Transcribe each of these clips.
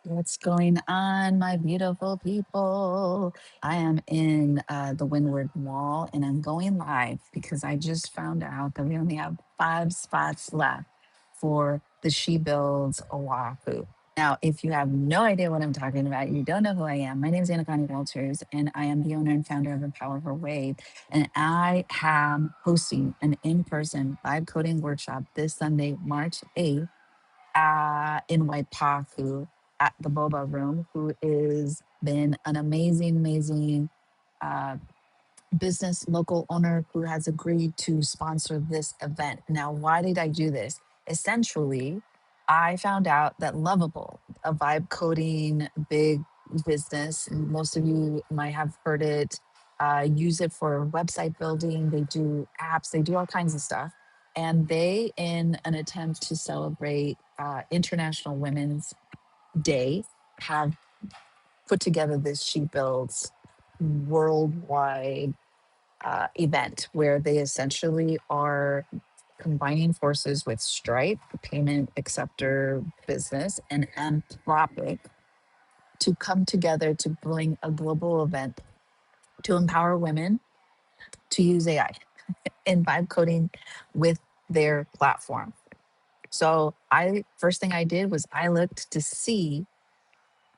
What's going on, my beautiful people? I am in the Windward Mall and I'm going live because I just found out that we only have 5 spots left for the SHEBuilds Oahu. Now, if you have no idea what I'm talking about, you don't know who I am. My name is Anna Walters, and I am the owner and founder of Empower Her Wave. And I am hosting an in person vibe coding workshop this Sunday, March 8th in Waipahu at the Boba Room, who is been an amazing uh, business local owner who has agreed to sponsor this event. Now, why did I do this? Essentially, I found out that Lovable, a vibe coding big business, most of you might have heard it, use it for website building. They do apps, they do all kinds of stuff. And they, in an attempt to celebrate International Women's Day, have put together this She Builds worldwide event where they essentially are combining forces with Stripe, the payment acceptor business, and Anthropic to come together to bring a global event to empower women to use AI in vibe coding with their platform. So I first thing I did was I looked to see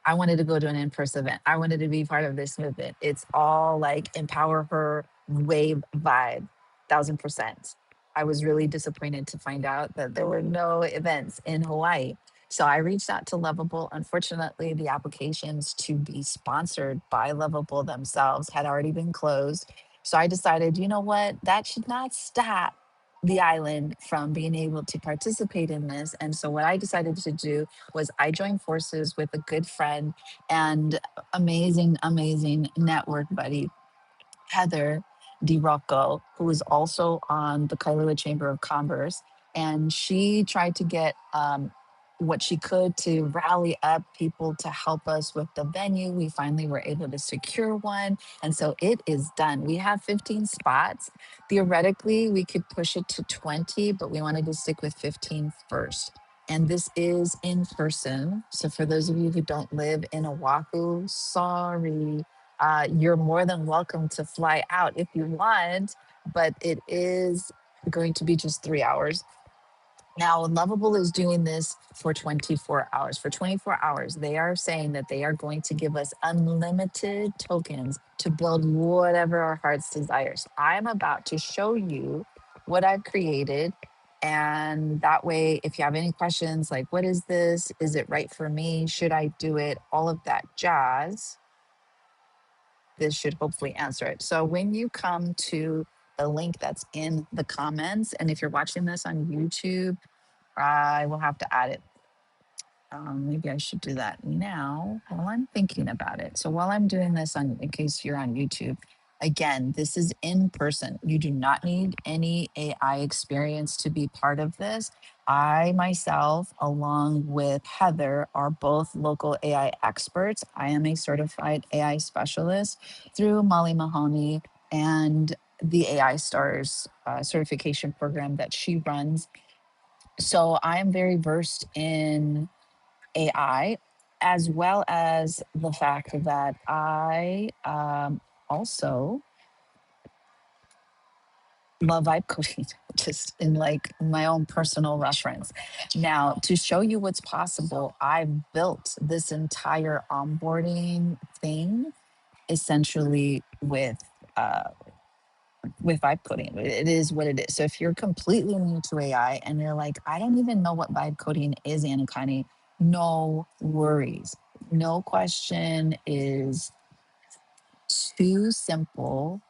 I wanted to go to an in-person event. I wanted to be part of this movement. It's all like empower her wave vibe, 1000%. I was really disappointed to find out that there were no events in Hawaii. So I reached out to Lovable. Unfortunately, the applications to be sponsored by Lovable themselves had already been closed. So I decided, you know what? That should not stop the island from being able to participate in this. And so what I decided to do was I joined forces with a good friend and amazing network buddy, Heather DiRocco, who is also on the Kailua Chamber of Commerce. And she tried to get what she could to rally up people to help us with the venue. We finally were able to secure one. And so it is done. We have 15 spots. Theoretically, we could push it to 20, but we wanted to stick with 15 first. And this is in person. So for those of you who don't live in Oahu, sorry, you're more than welcome to fly out if you want, but it is going to be just 3 hours. Now, Lovable is doing this for 24 hours. For 24 hours, they are saying that they are going to give us unlimited tokens to build whatever our heart's desires. I'm about to show you what I've created. And that way, if you have any questions like, what is this? Is it right for me? Should I do it? All of that jazz, this should hopefully answer it. So when you come to the link that's in the comments, and if you're watching this on YouTube, I will have to add it. Maybe I should do that now while I'm thinking about it. So while I'm doing this on, in case you're on YouTube, again, this is in person. You do not need any AI experience to be part of this. I myself, along with Heather, are both local AI experts. I am a certified AI specialist through Molly Mahoney and the AI Stars certification program that she runs. So I am very versed in AI, as well as the fact that I also love vibe coding, just in like my own personal reference. Now, to show you what's possible, I've built this entire onboarding thing essentially uh, with vibe coding. It is what it is. So if you're completely new to AI and you're like, I don't even know what vibe coding is, Anukani, no worries. No question is too simple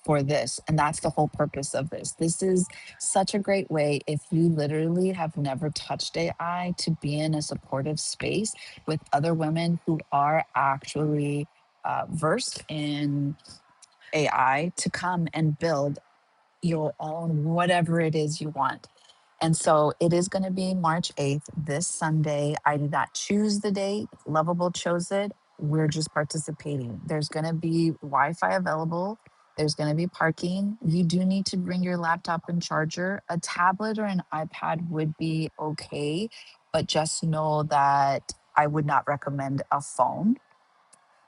for this. And that's the whole purpose of this. This is such a great way if you literally have never touched AI to be in a supportive space with other women who are actually versed in AI to come and build your own whatever it is you want. And so it is going to be March 8th, this Sunday. I did not choose the date. Lovable chose it. We're just participating. There's going to be Wi Fi available. There's going to be parking. You do need to bring your laptop and charger. A tablet or an iPad would be okay. But just know that I would not recommend a phone.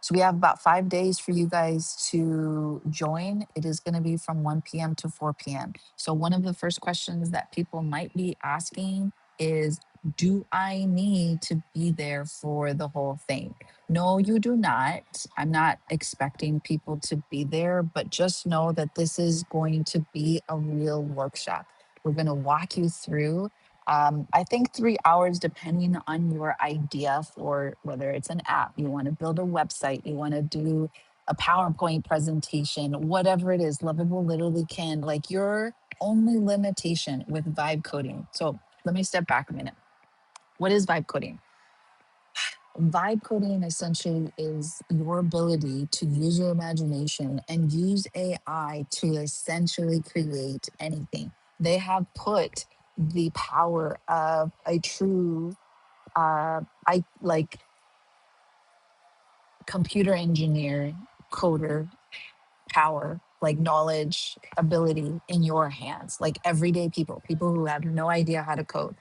So we have about 5 days for you guys to join. It is going to be from 1 p.m. to 4 p.m. So one of the first questions that people might be asking is, do I need to be there for the whole thing? No, you do not. I'm not expecting people to be there, but just know that this is going to be a real workshop. We're going to walk you through I think 3 hours, depending on your idea for whether it's an app, you want to build a website, you want to do a PowerPoint presentation, whatever it is, Lovable literally can, like your only limitation with vibe coding. So let me step back a minute. What is vibe coding? Vibe coding essentially is your ability to use your imagination and use AI to essentially create anything. They have put the power of a true I like computer engineer, coder power, like knowledge, ability in your hands, like everyday people who have no idea how to code.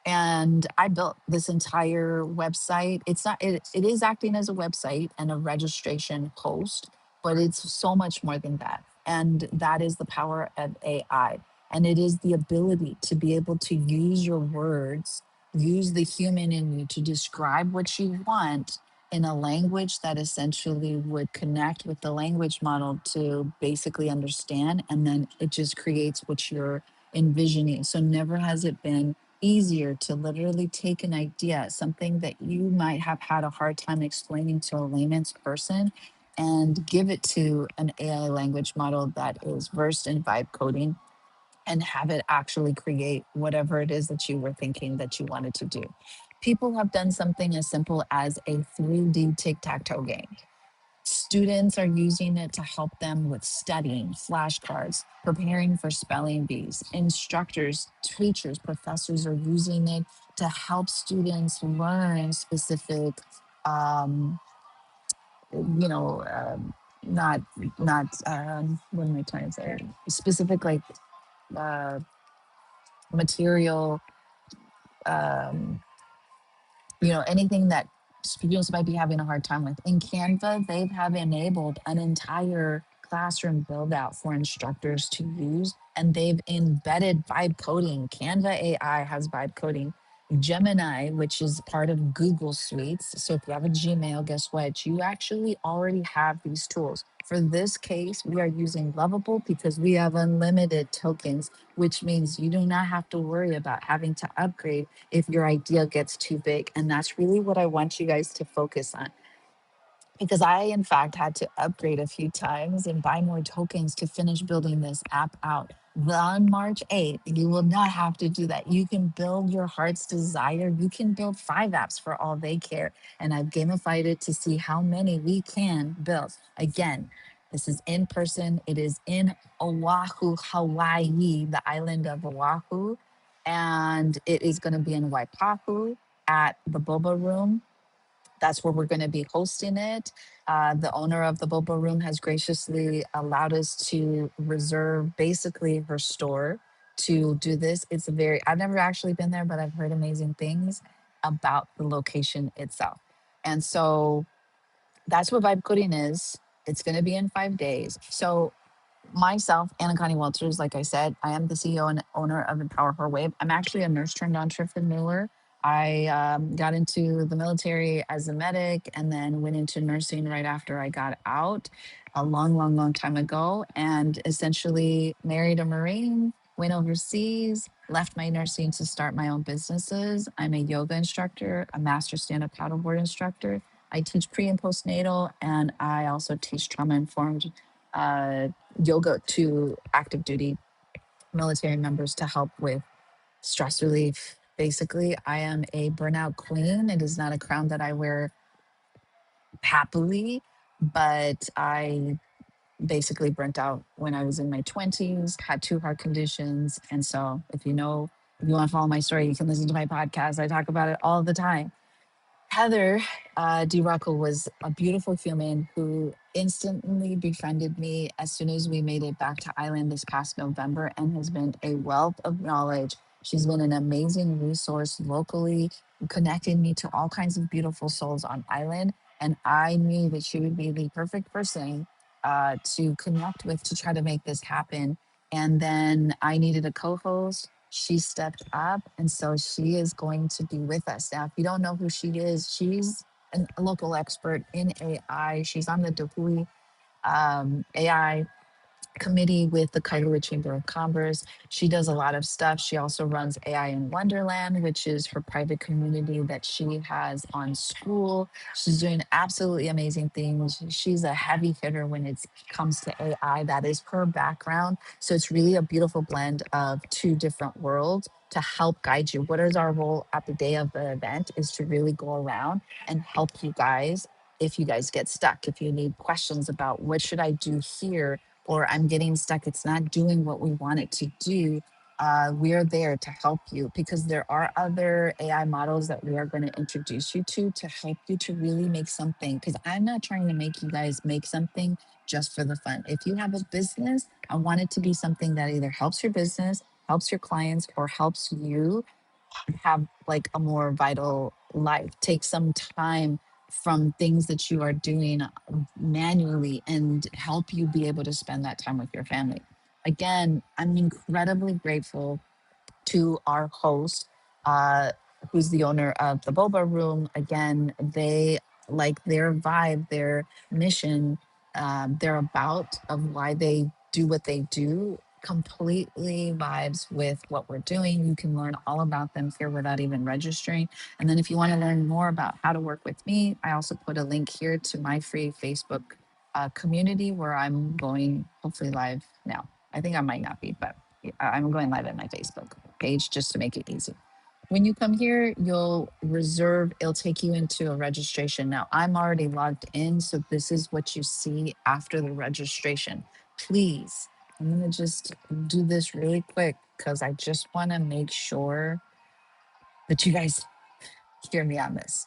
And I built this entire website. It's not, it is acting as a website and a registration host, but it's so much more than that. And that is the power of AI. And it is the ability to be able to use your words, use the human in you to describe what you want in a language that essentially would connect with the language model to basically understand. And then it just creates what you're envisioning. So never has it been easier to literally take an idea, something that you might have had a hard time explaining to a layman's person, and give it to an AI language model that is versed in vibe coding and have it actually create whatever it is that you were thinking that you wanted to do. People have done something as simple as a 3D tic tac toe game. Students are using it to help them with studying, flashcards, preparing for spelling bees. Instructors, teachers, professors are using it to help students learn specific, um, you know, not what am I trying to say? Specific like uh, material. Um, anything that students might be having a hard time with. In Canva, they have enabled an entire classroom build out for instructors to use, and they've embedded vibe coding. Canva AI has vibe coding. Gemini, which is part of Google Suites. So if you have a Gmail, guess what? You actually already have these tools. For this case, we are using Lovable because we have unlimited tokens, which means you do not have to worry about having to upgrade if your idea gets too big. And that's really what I want you guys to focus on, because I, in fact, had to upgrade a few times and buy more tokens to finish building this app out. On March 8th, you will not have to do that. You can build your heart's desire. You can build 5 apps for all they care. And I've gamified it to see how many we can build. Again, this is in person. It is in Oahu, Hawaii, the island of Oahu. And it is going to be in Waipahu at the Boba Room. That's where we're going to be hosting it. The owner of the Boba Room has graciously allowed us to reserve basically her store to do this. I've never actually been there, but I've heard amazing things about the location itself. And so that's what Vibe Coding is. It's going to be in 5 days. So myself, Anna Connie Walters, like I said, I am the CEO and owner of Empower Her Wave. I'm actually a nurse turned entrepreneur. I got into the military as a medic and then went into nursing right after I got out a long, long, long time ago, and essentially married a Marine, went overseas, left my nursing to start my own businesses. I'm a yoga instructor, a master stand up paddleboard instructor. I teach pre and postnatal, and I also teach trauma informed uh, yoga to active duty military members to help with stress relief. Basically, I am a burnout queen. It is not a crown that I wear happily, but I basically burnt out when I was in my 20s, had 2 heart conditions. And so, if you want to follow my story, you can listen to my podcast. I talk about it all the time. Heather DeRocco was a beautiful human who instantly befriended me as soon as we made it back to Island this past November, and has been a wealth of knowledge. She's been an amazing resource locally, connecting me to all kinds of beautiful souls on island. And I knew that she would be the perfect person to connect with to try to make this happen. And then I needed a co-host. She stepped up, and so she is going to be with us now. If you don't know who she is, she's a local expert in AI. She's on the Dahui AI committee with the Kailua Chamber of Commerce. She does a lot of stuff. She also runs AI in Wonderland, which is her private community that she has on school. She's doing absolutely amazing things. She's a heavy hitter when it comes to AI. That is her background. So it's really a beautiful blend of two different worlds to help guide you. What is our role at the day of the event is to really go around and help you guys if you guys get stuck, if you need questions about what should I do here, or I'm getting stuck, it's not doing what we want it to do, we're there to help you because there are other AI models that we are going to introduce you to help you to really make something. Because I'm not trying to make you guys make something just for the fun. If you have a business, I want it to be something that either helps your business, helps your clients, or helps you have like a more vital life. Take some time from things that you are doing manually and help you be able to spend that time with your family. Again, I'm incredibly grateful to our host, uh, who's the owner of the Boba Room. Again, they like their vibe, their mission, their about of why they do what they do completely vibes with what we're doing. You can learn all about them here without even registering. And then if you want to learn more about how to work with me, I also put a link here to my free Facebook community where I'm going hopefully live now. I think I might not be, but I'm going live at my Facebook page just to make it easy. When you come here, you'll reserve, it'll take you into a registration. Now, I'm already logged in, so this is what you see after the registration. Please, I'm going to just do this really quick because I just want to make sure that you guys hear me on this.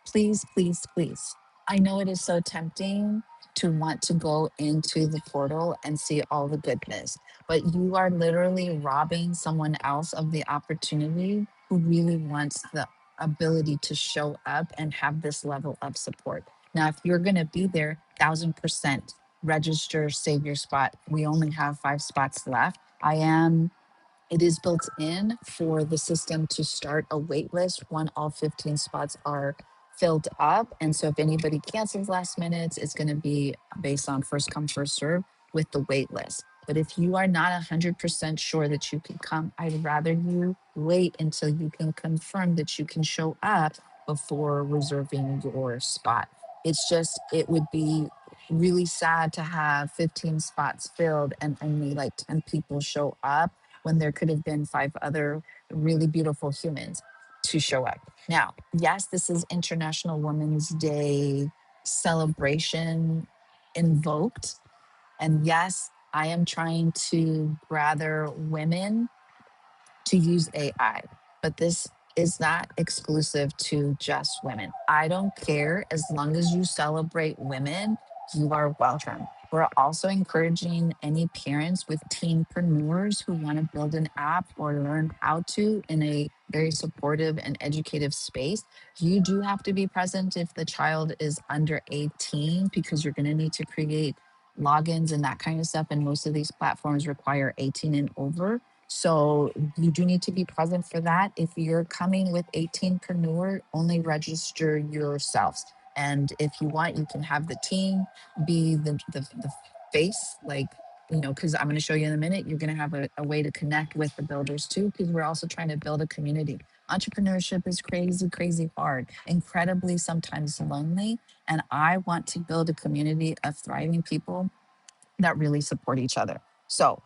Please, please, please. I know it is so tempting to want to go into the portal and see all the goodness, but you are literally robbing someone else of the opportunity who really wants the ability to show up and have this level of support. Now, if you're going to be there, 1000% register, save your spot. We only have 5 spots left. It is built in for the system to start a wait list when all 15 spots are filled up. And so if anybody cancels last minute, it's going to be based on first come, first serve with the wait list. But if you are not 100% sure that you can come, I'd rather you wait until you can confirm that you can show up before reserving your spot. It's just, it would be really sad to have 15 spots filled and only like 10 people show up when there could have been 5 other really beautiful humans to show up. Now, yes, this is International Women's Day celebration invoked. And yes, I am trying to gather women to use AI, but this is not exclusive to just women. I don't care as long as you celebrate women, you are welcome. We're also encouraging any parents with teenpreneurs who want to build an app or learn how to in a very supportive and educative space. You do have to be present if the child is under 18 because you're going to need to create logins and that kind of stuff. And most of these platforms require 18 and over. So you do need to be present for that. If you're coming with 18preneur, only register yourselves. And if you want, you can have the team be the face, like, because I'm going to show you in a minute, you're going to have a way to connect with the builders too, because we're also trying to build a community. Entrepreneurship is crazy, crazy hard, incredibly sometimes lonely. And I want to build a community of thriving people that really support each other. So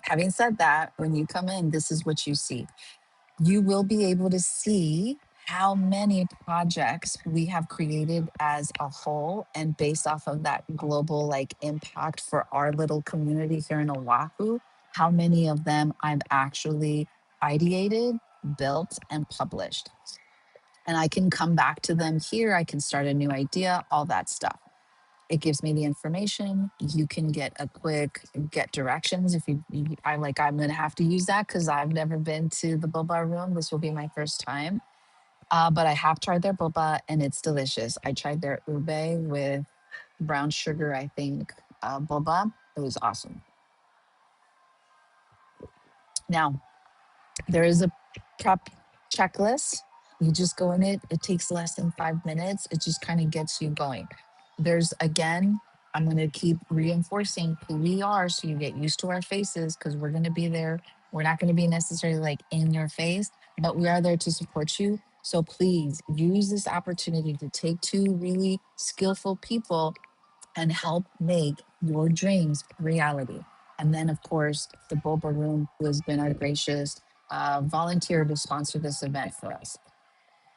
having said that, when you come in, this is what you see. You will be able to see how many projects we have created as a whole and based off of that global like impact for our little community here in Oahu, how many of them I've actually ideated, built, and published. And I can come back to them here. I can start a new idea, all that stuff. It gives me the information. You can get a quick get directions if I like. I'm gonna have to use that because I've never been to the boba room. This will be my first time, but I have tried their boba and it's delicious. I tried their ube with brown sugar, I think, boba. It was awesome. Now, there is a prep checklist. You just go in it. It takes less than 5 minutes. It just kind of gets you going. There's again, I'm going to keep reinforcing who we are so you get used to our faces because we're going to be there. We're not going to be necessarily like in your face, but we are there to support you. So please use this opportunity to take two really skillful people and help make your dreams reality. And then, of course, the Boba Room, who has been our gracious volunteer to sponsor this event for us.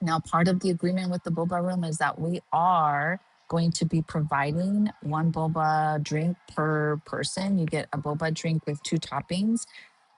Now, part of the agreement with the Boba Room is that we are going to be providing one boba drink per person. You get a boba drink with two toppings,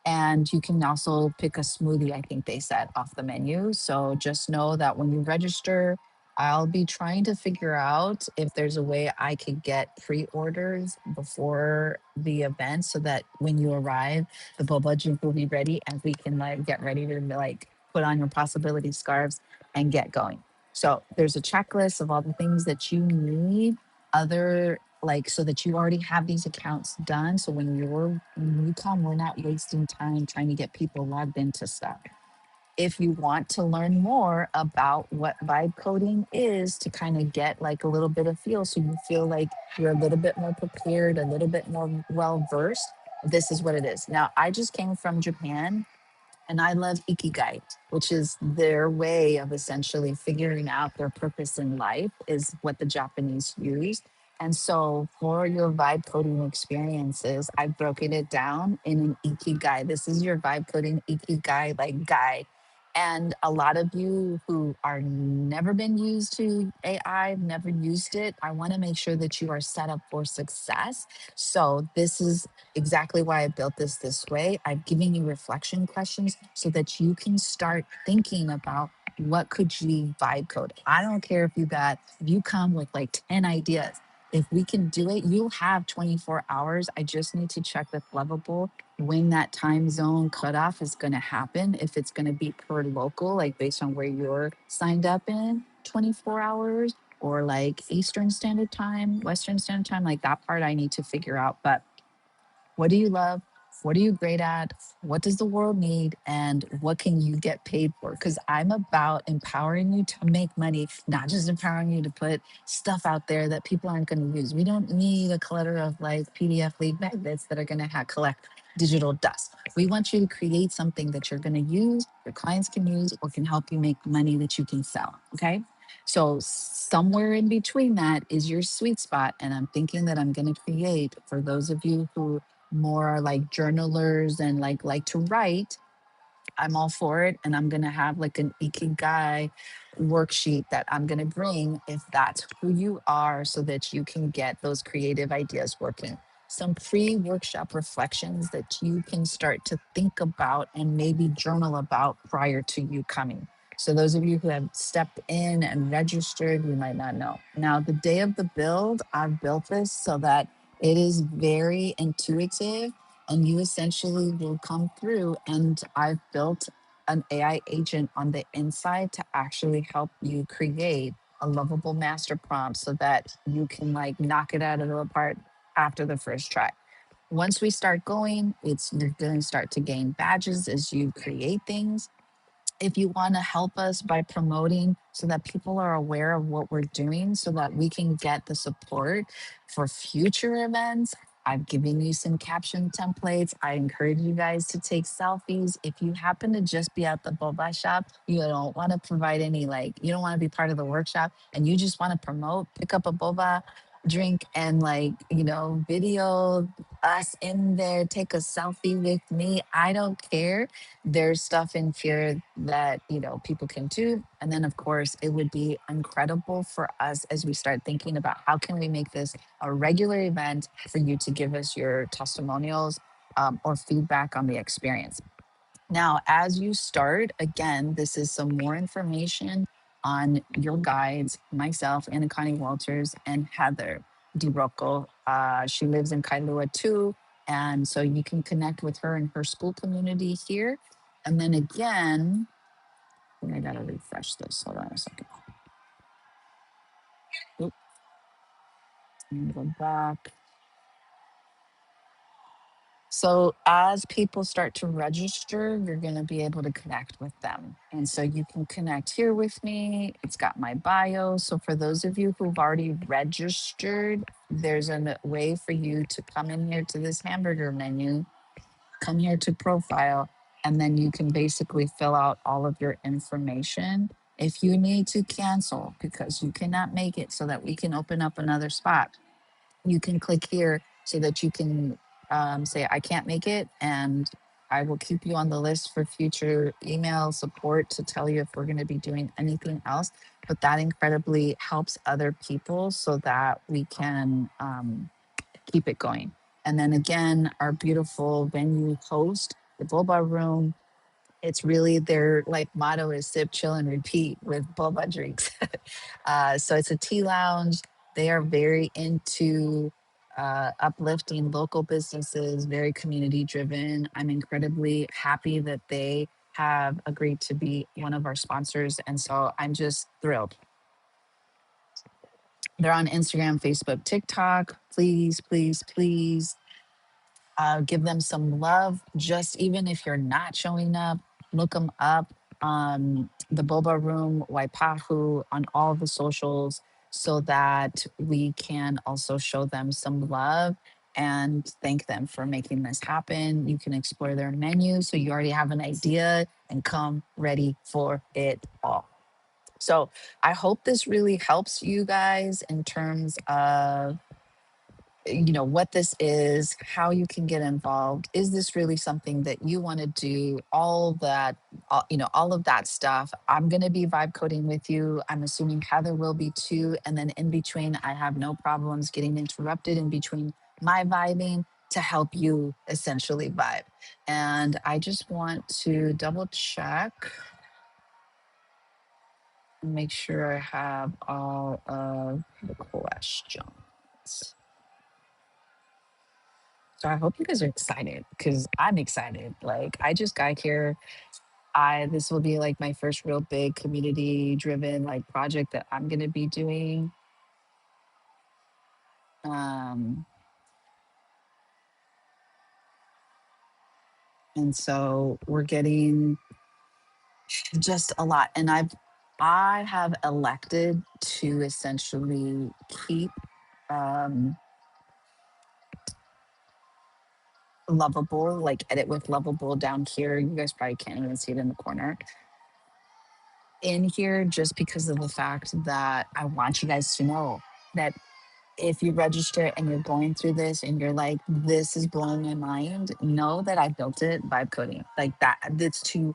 and you can also pick a smoothie, I think they said, off the menu. So just know that when you register, I'll be trying to figure out if there's a way I could get pre orders before the event so that when you arrive, the boba drink will be ready and we can like get ready to like put on your possibility scarves and get going. So there's a checklist of all the things that you need other like so that you already have these accounts done. So when you come, we're not wasting time trying to get people logged into stuff. If you want to learn more about what vibe coding is to kind of get like a little bit of feel, so you feel like you're a little bit more prepared, a little bit more well versed, this is what it is. Now, I just came from Japan and I love Ikigai, which is their way of essentially figuring out their purpose in life, is what the Japanese use. And so for your vibe coding experiences, I've broken it down in an Ikigai. This is your vibe coding Ikigai like guide. And a lot of you who are never been used to AI, never used it, I want to make sure that you are set up for success. So this is exactly why I built this way. I've given you reflection questions so that you can start thinking about what could you vibe code. I don't care if you come with like 10 ideas. If we can do it, you'll have 24 hours. I just need to check with Lovable when that time zone cutoff is going to happen. If it's going to be per local, like based on where you're signed up in 24 hours, or like Eastern Standard Time, Western Standard Time, like that part I need to figure out. But what do you love? What are you great at? What does the world need? And what can you get paid for? Because I'm about empowering you to make money, not just empowering you to put stuff out there that people aren't going to use. We don't need a clutter of like PDF lead magnets that are going to collect digital dust. We want you to create something that you're going to use, your clients can use, or can help you make money that you can sell. Okay. So somewhere in between that is your sweet spot. And I'm thinking that I'm going to create for those of you who more like journalers and like to write, I'm all for it. And I'm going to have like an Ikigai worksheet that I'm going to bring if that's who you are so that you can get those creative ideas working. Some pre workshop reflections that you can start to think about and maybe journal about prior to you coming. So, those of you who have stepped in and registered, you might not know. Now, the day of the build, I've built this so that it is very intuitive and you essentially will come through, and I've built an AI agent on the inside to actually help you create a lovable master prompt so that you can like knock it out of the park after the first try. Once we start going, it's you're going to start to gain badges as you create things. If you want to help us by promoting so that people are aware of what we're doing so that we can get the support for future events, I've given you some caption templates. I encourage you guys to take selfies. If you happen to just be at the boba shop, you don't want to provide any, like, you don't want to be part of the workshop and you just want to promote, pick up a boba drink and, like, video us in there, take a selfie with me. I don't care. There's stuff in here that people can do, and then of course it would be incredible for us as we start thinking about how can we make this a regular event for you to give us your testimonials, or feedback on the experience. Now, as you start, again, this is some more information on your guides, myself, Anna Connie Walters, and Heather. DiRocco. She lives in Kailua too. And so you can connect with her in her school community here. And then again, I think I gotta refresh this. Hold on a second. Oop, let me go back. So as people start to register, you're going to be able to connect with them. And so you can connect here with me. It's got my bio. So for those of you who've already registered, there's a way for you to come in here to this hamburger menu, come here to profile, and then you can basically fill out all of your information. If you need to cancel because you cannot make it so that we can open up another spot, you can click here so that you can say, I can't make it. And I will keep you on the list for future email support to tell you if we're going to be doing anything else. But that incredibly helps other people so that we can keep it going. And then again, our beautiful venue host, the Boba Room, it's really their like motto is sip, chill, and repeat with boba drinks. So it's a tea lounge. They are very into uplifting local businesses, very community driven. I'm incredibly happy that they have agreed to be one of our sponsors. And so I'm just thrilled. They're on Instagram, Facebook, TikTok. Please, please, please give them some love. Just even if you're not showing up, look them up. The Boba Room, Waipahu, on all the socials, so that we can also show them some love and thank them for making this happen. You can explore their menu so you already have an idea and come ready for it all. So I hope this really helps you guys in terms of what this is, how you can get involved. Is this really something that you want to do? All that, all of that stuff. I'm going to be vibe coding with you. I'm assuming Heather will be too. And then in between, I have no problems getting interrupted in between my vibing to help you essentially vibe. And I just want to double check and make sure I have all of the questions. So I hope you guys are excited because I'm excited. Like I just got here. I This will be like my first real big community driven like project that I'm gonna be doing. Um and so we're getting just a lot. And I have elected to essentially keep um lovable, like edit with lovable down here. You guys probably can't even see it in the corner in here just because of the fact that I want you guys to know that if you register and you're going through this and you're like, this is blowing my mind, know that I built it vibe coding. Like that, that's too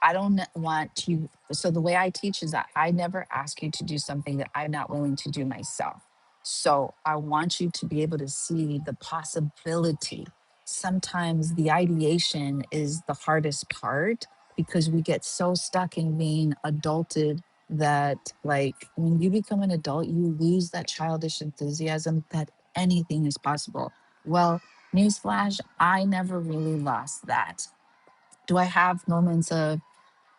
I don't want you. So the way I teach is that I never ask you to do something that I'm not willing to do myself. So I want you to be able to see the possibility. Sometimes the ideation is the hardest part because we get so stuck in being adulted that like when you become an adult, you lose that childish enthusiasm that anything is possible. Well, newsflash, I never really lost that. Do I have moments of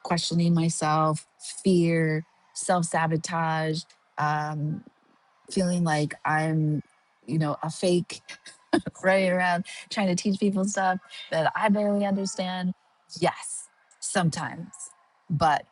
questioning myself, fear, self sabotage, um, feeling like I'm, a fake running around trying to teach people stuff that I barely understand? Yes, sometimes. But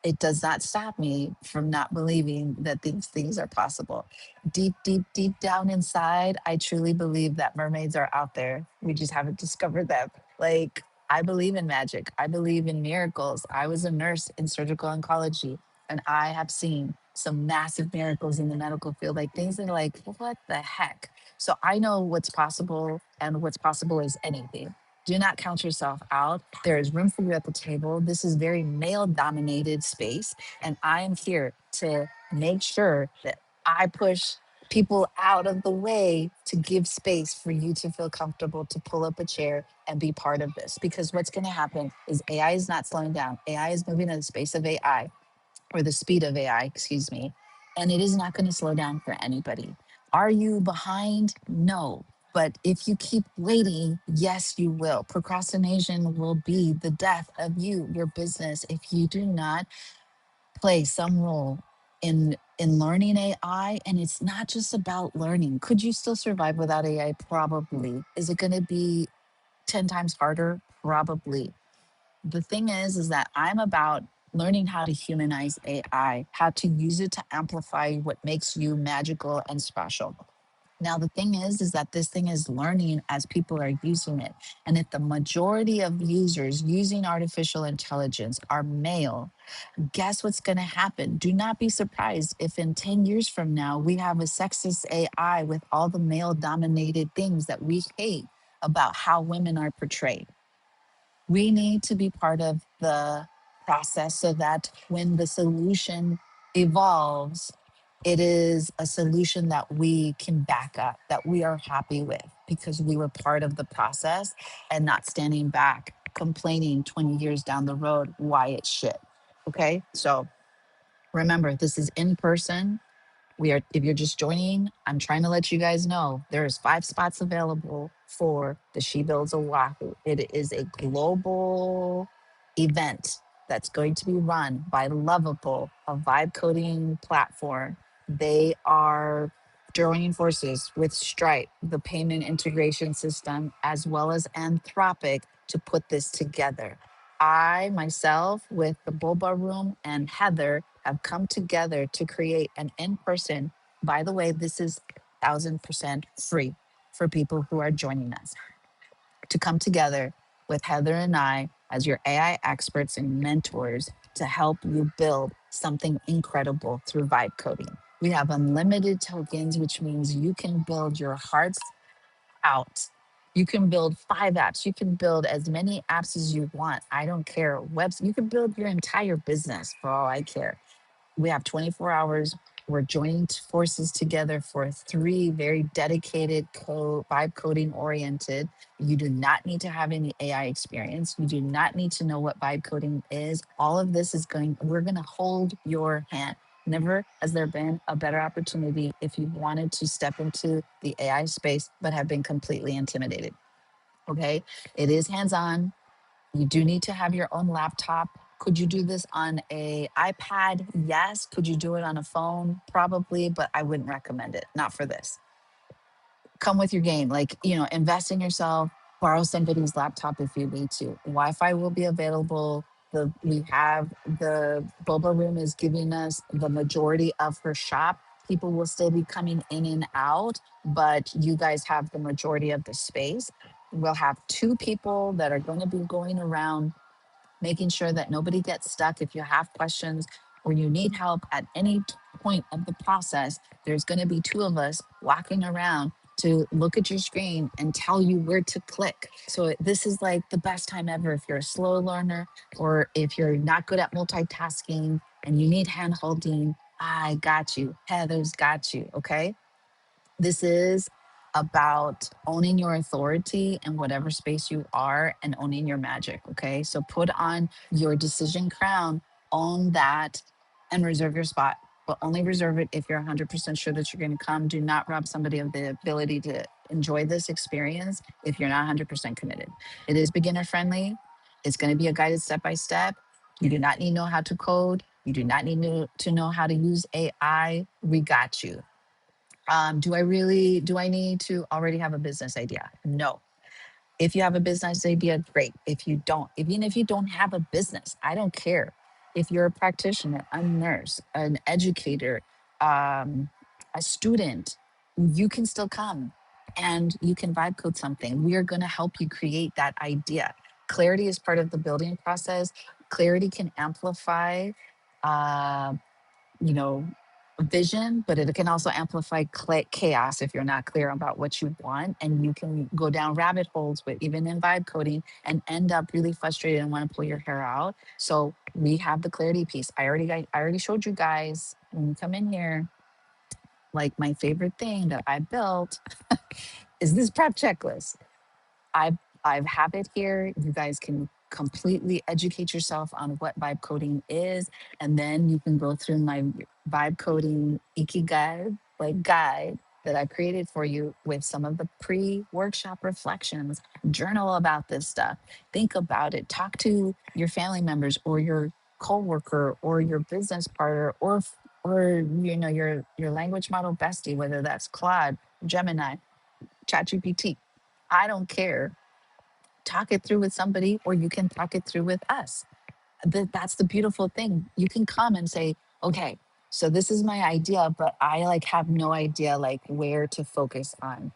it does not stop me from not believing that these things are possible. Deep, deep, deep down inside, I truly believe that mermaids are out there. We just haven't discovered them. Like, I believe in magic, I believe in miracles. I was a nurse in surgical oncology, and I have seen some massive miracles in the medical field, like things that are like, what the heck? So I know what's possible, and what's possible is anything. Do not count yourself out. There is room for you at the table. This is very male dominated space. And I am here to make sure that I push people out of the way to give space for you to feel comfortable to pull up a chair and be part of this. Because what's going to happen is AI is not slowing down. AI is moving at the space of AI, or the speed of AI, excuse me. And it is not going to slow down for anybody. Are you behind? No. But if you keep waiting, yes, you will. Procrastination will be the death of you, your business, if you do not play some role in learning AI. And it's not just about learning. Could you still survive without AI? Probably. Is it going to be 10 times harder? Probably. The thing is that I'm about learning how to humanize AI, how to use it to amplify what makes you magical and special. Now, the thing is that this thing is learning as people are using it. And if the majority of users using artificial intelligence are male, guess what's going to happen? Do not be surprised if in 10 years from now, we have a sexist AI with all the male dominated things that we hate about how women are portrayed. We need to be part of the process so that when the solution evolves, it is a solution that we can back up, that we are happy with because we were part of the process and not standing back complaining 20 years down the road why it's shit. Okay. So remember, this is in person. We are, if you're just joining, I'm trying to let you guys know there's 5 spots available for the She Builds Oahu. It is a global event that's going to be run by Lovable, a vibe coding platform. They are joining forces with Stripe, the payment integration system, as well as Anthropic to put this together. I myself, with the Boba Room and Heather, have come together to create an in person. By the way, this is 1000% free for people who are joining us to come together with Heather and I as your AI experts and mentors to help you build something incredible through vibe coding. We have unlimited tokens, which means you can build your hearts out. You can build 5 apps. You can build as many apps as you want. I don't care. Webs. You can build your entire business for all I care. We have 24 hours. We're joining forces together for 3 very dedicated vibe coding oriented. You do not need to have any AI experience. You do not need to know what vibe coding is. All of this is we're going to hold your hand. Never has there been a better opportunity if you wanted to step into the AI space, but have been completely intimidated. Okay. It is hands on. You do need to have your own laptop. Could you do this on a iPad? Yes. Could you do it on a phone? Probably, but I wouldn't recommend it. Not for this. Come with your game. Like, invest in yourself. Borrow somebody's laptop if you need to. Wi-Fi will be available. We have the Boba Room is giving us the majority of her shop. People will still be coming in and out, but you guys have the majority of the space. We'll have 2 people that are going to be going around making sure that nobody gets stuck. If you have questions or you need help at any point of the process, there's going to be 2 of us walking around to look at your screen and tell you where to click. So this is like the best time ever if you're a slow learner or if you're not good at multitasking and you need hand holding. I got you. Heather's got you. Okay. This is about owning your authority in whatever space you are and owning your magic. Okay. So put on your decision crown, own that, and reserve your spot. But only reserve it if you're 100% sure that you're going to come. Do not rob somebody of the ability to enjoy this experience if you're not 100% committed. It is beginner friendly. It's going to be a guided step by step. You do not need to know how to code. You do not need to know how to use AI. We got you. Do I need to already have a business idea? No. If you have a business idea, great. If you don't, even if you don't have a business, I don't care. If you're a practitioner, a nurse, an educator, um, a student, you can still come and you can vibe code something. We are going to help you create that idea. Clarity is part of the building process. Clarity can amplify. Uh, you know, vision, but it can also amplify chaos if you're not clear about what you want. And you can go down rabbit holes with even in vibe coding and end up really frustrated and want to pull your hair out. So we have the clarity piece. I already showed you guys when you come in here, like my favorite thing that I built is this prep checklist. I've I've have it here. You guys can completely educate yourself on what vibe coding is, and then you can go through my vibe coding ikigai like guide that I created for you with some of the pre-workshop reflections. Journal about this stuff. Think about it. Talk to your family members or your coworker or your business partner or your language model bestie, whether that's Claude, Gemini, ChatGPT. I don't care. Talk it through with somebody, or you can talk it through with us. That's the beautiful thing. You can come and say, okay, so this is my idea, but I like have no idea like where to focus on.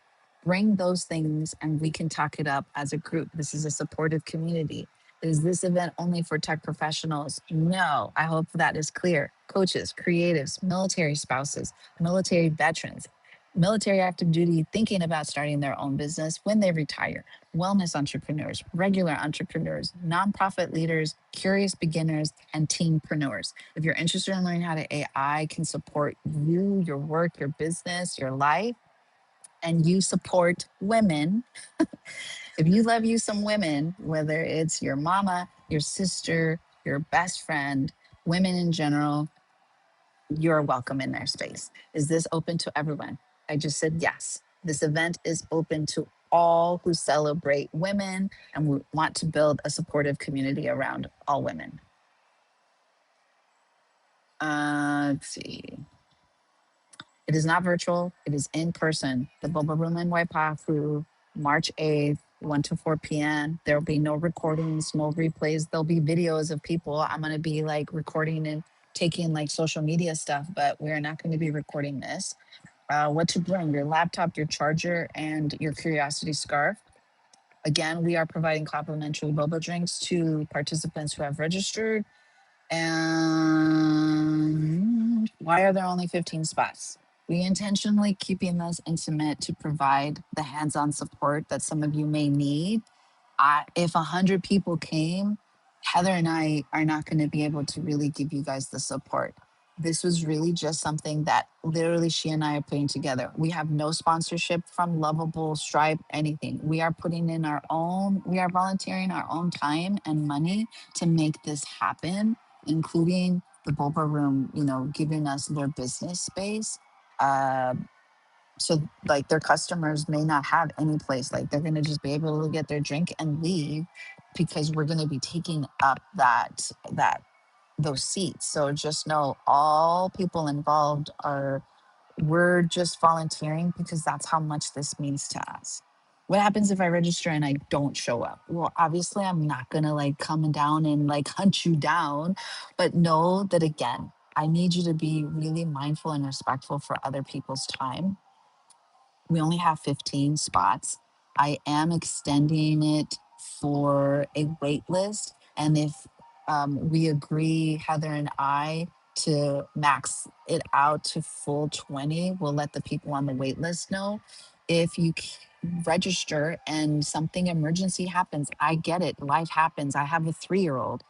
Bring those things and we can talk it up as a group. This is a supportive community. Is this event only for tech professionals? No, I hope that is clear. Coaches, creatives, military spouses, military veterans, military active duty thinking about starting their own business when they retire, wellness entrepreneurs, regular entrepreneurs, nonprofit leaders, curious beginners, and teenpreneurs. If you're interested in learning how to AI can support you, your work, your business, your life, and you support women, if you love you some women, whether it's your mama, your sister, your best friend, women in general, you're welcome in their space. Is this open to everyone? I just said yes. This event is open to all who celebrate women and want to build a supportive community around all women. Let's see. It is not virtual, it is in person. The Boba Room in Waipahu, March 8th, 1 to 4 p.m. There will be no recordings, no replays. There'll be videos of people. I'm going to be like recording and taking like social media stuff, but we're not going to be recording this. What to bring: your laptop, your charger, and your curiosity scarf. Again, we are providing complimentary boba drinks to participants who have registered. And why are there only 15 spots? We intentionally keeping this intimate to provide the hands-on support that some of you may need. If 100 people came, Heather and I are not going to be able to really give you guys the support. This was really just something that literally she and I are putting together. We have no sponsorship from Lovable, Stripe, anything. We are putting in we are volunteering our own time and money to make this happen, including the Boba Room, giving us their business space. Uh, so like their customers may not have any place, like they're going to just be able to get their drink and leave because we're going to be taking up those seats. So just know all people involved we're just volunteering because that's how much this means to us. What happens if I register and I don't show up? Well, obviously I'm not going to like come down and like hunt you down, but know that again, I need you to be really mindful and respectful for other people's time. We only have 15 spots. I am extending it for a wait list. And if we agree, Heather and I, to max it out to full 20, we'll let the people on the wait list know. If you register and something emergency happens, I get it. Life happens. I have a 3-year-old.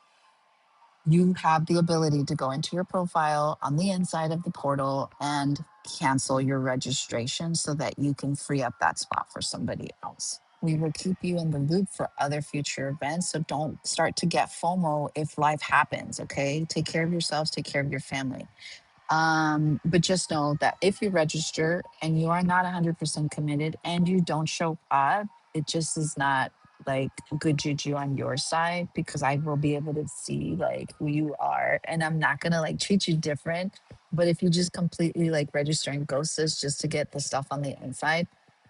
You have the ability to go into your profile on the inside of the portal and cancel your registration so that you can free up that spot for somebody else. We will keep you in the loop for other future events. So don't start to get FOMO if life happens, okay? Take care of yourselves, take care of your family. But just know that if you register and you are not 100% committed and you don't show up, it just is not like good juju on your side because I will be able to see like who you are and I'm not gonna like treat you different. But if you just completely like register and ghost us just to get the stuff on the inside,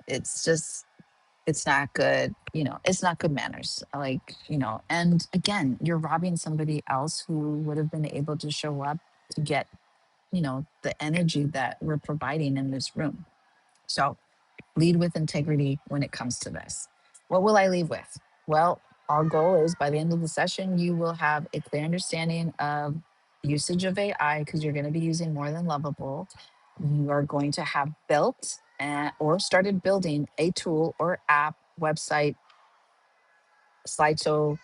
it's just it's not good, it's not good manners. Like, and again, you're robbing somebody else who would have been able to show up to get the energy that we're providing in this room. So lead with integrity when it comes to this. What will I leave with? Well, our goal is by the end of the session, you will have a clear understanding of usage of AI because you're going to be using more than Lovable. You are going to have built or started building a tool or app, website, slideshow,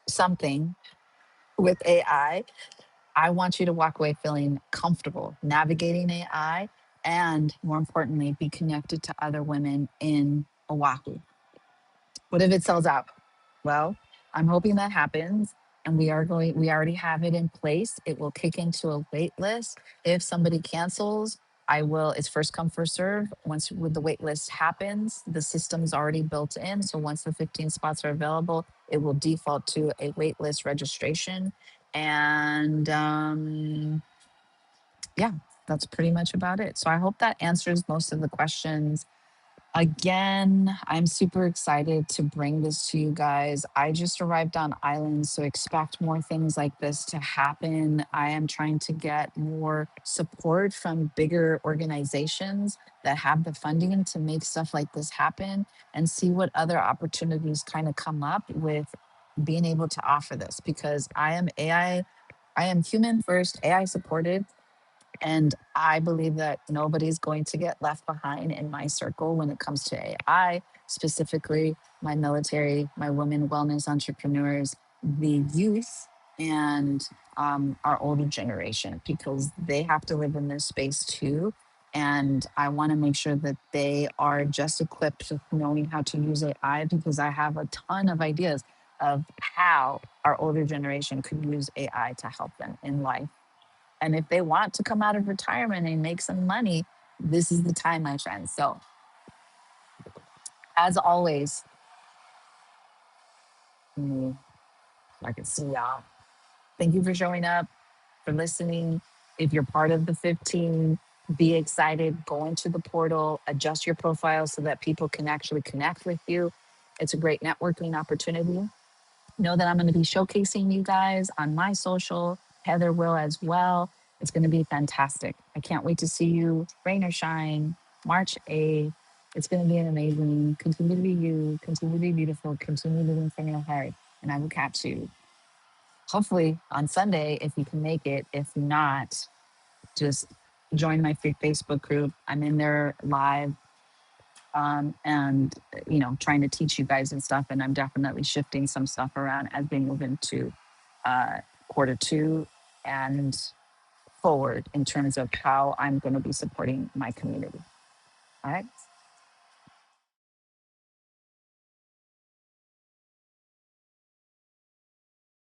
something with AI. I want you to walk away feeling comfortable navigating AI and, more importantly, be connected to other women in Oahu. What if it sells out? Well, I'm hoping that happens. And we already have it in place. It will kick into a wait list. If somebody cancels, I will, it's first come, first serve. Once with the wait list happens, the system's already built in. So once the 15 spots are available, it will default to a wait list registration. And yeah, that's pretty much about it. So I hope that answers most of the questions. Again, I'm super excited to bring this to you guys. I just arrived on island, so expect more things like this to happen. I am trying to get more support from bigger organizations that have the funding to make stuff like this happen and see what other opportunities kind of come up with being able to offer this because I am human first, AI supported, and I believe that nobody's going to get left behind in my circle when it comes to AI, specifically my military, my women wellness entrepreneurs, the youth, and our older generation, because they have to live in this space too. And I want to make sure that they are just equipped with knowing how to use AI because I have a ton of ideas of how our older generation could use AI to help them in life, and if they want to come out of retirement and make some money, this is the time, my friends. So, as always, I can see y'all. Thank you for showing up, for listening. If you're part of the 15, be excited. Go into the portal, adjust your profile so that people can actually connect with you. It's a great networking opportunity. Know that I'm going to be showcasing you guys on my social. Heather will as well. It's going to be fantastic. I can't wait to see you, rain or shine, March 8th. It's going to be an amazing. Continue to be you, continue to be beautiful, continue to win from your heart. And I will catch you hopefully on Sunday if you can make it. If not, just join my free Facebook group. I'm in there live, and trying to teach you guys and stuff, and I'm definitely shifting some stuff around as we move into quarter two and forward in terms of how I'm going to be supporting my community. All right,